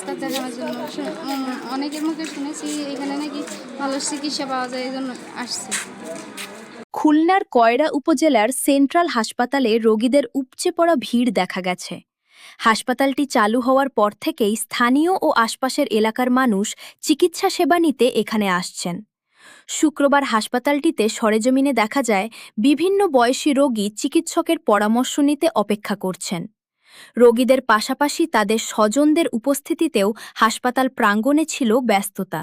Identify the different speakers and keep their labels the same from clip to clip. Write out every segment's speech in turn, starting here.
Speaker 1: Doctor দেখানোর জন্য। অনেকের মুখে শুনেছি এখানে নাকি ভালো চিকিৎসা পাওয়া যায়, এজন্য আসছি।
Speaker 2: খুলনার কয়রা উপজেলার সেন্ট্রাল হাসপাতালে রোগীদের উপচে পড়া ভিড় দেখা গেছে। হাসপাতালটি চালু হওয়ার পর থেকেই স্থানীয় ও আশপাশের এলাকার মানুষ চিকিৎসা সেবা নিতে এখানে আসছেন। শুক্রবার হাসপাতালটিতে সরেজমিনে দেখা যায় বিভিন্ন বয়সী রোগী চিকিৎসকের পরামর্শ নিতে অপেক্ষা করছেন। রোগীদের পাশাপাশি তাদের স্বজনদের উপস্থিতিতেও হাসপাতাল প্রাঙ্গণে ছিল ব্যস্ততা।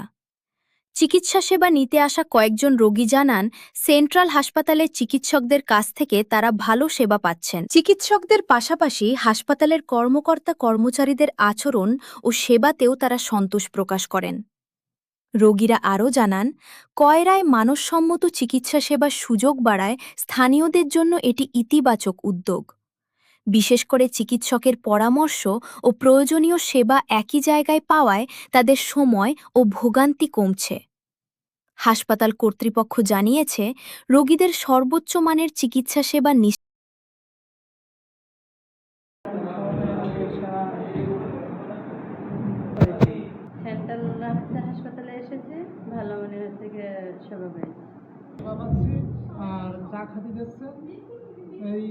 Speaker 2: চিকিৎসা সেবা নিতে আসা কয়েকজন রোগী জানান, সেন্ট্রাল হাসপাতালের চিকিৎসকদের কাছ থেকে তারা ভালো সেবা পাচ্ছেন। চিকিৎসকদের পাশাপাশি হাসপাতালের কর্মকর্তা কর্মচারীদের আচরণ ও সেবাতেও তারা সন্তোষ প্রকাশ করেন। রোগীরা আরও জানান, কয়রায় মানসম্মত চিকিৎসা সেবার সুযোগ বাড়ায় স্থানীয়দের জন্য এটি ইতিবাচক উদ্যোগ। বিশেষ করে চিকিৎসকের পরামর্শ ও প্রয়োজনীয় সেবা একই জায়গায় পাওয়ায় তাদের সময় ও ভোগান্তি কমছে। হাসপাতাল কর্তৃপক্ষ জানিয়েছে, রোগীদের সর্বোচ্চ মানের চিকিৎসা সেবা
Speaker 3: সেন্ট্রাল হাসপাতালে এসেছে, ভালো মনে হচ্ছে সেবা পেয়েছে।
Speaker 4: পাচ্ছি আর চা খাতি দিচ্ছে। এই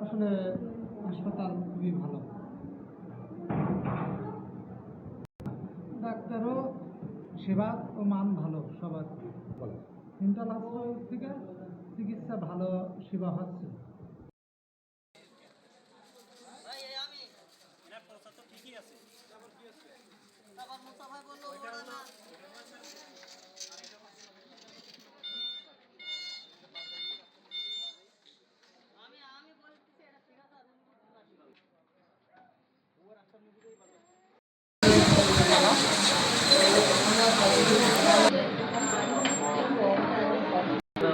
Speaker 4: আসলে হাসপাতাল খুবই ভালো, ডাক্তারও সেবা ও মান ভালো সবার। সেন্ট্রাল হাসপাতাল থেকে চিকিৎসা ভালো সেবা হচ্ছে।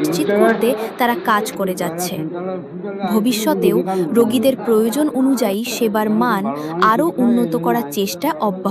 Speaker 2: নিশ্চিত করতে তারা কাজ করে যাচ্ছে। ভবিষ্যতেও রোগীদের প্রয়োজন অনুযায়ী সেবার মান আরও উন্নত করার চেষ্টা অব্যাহত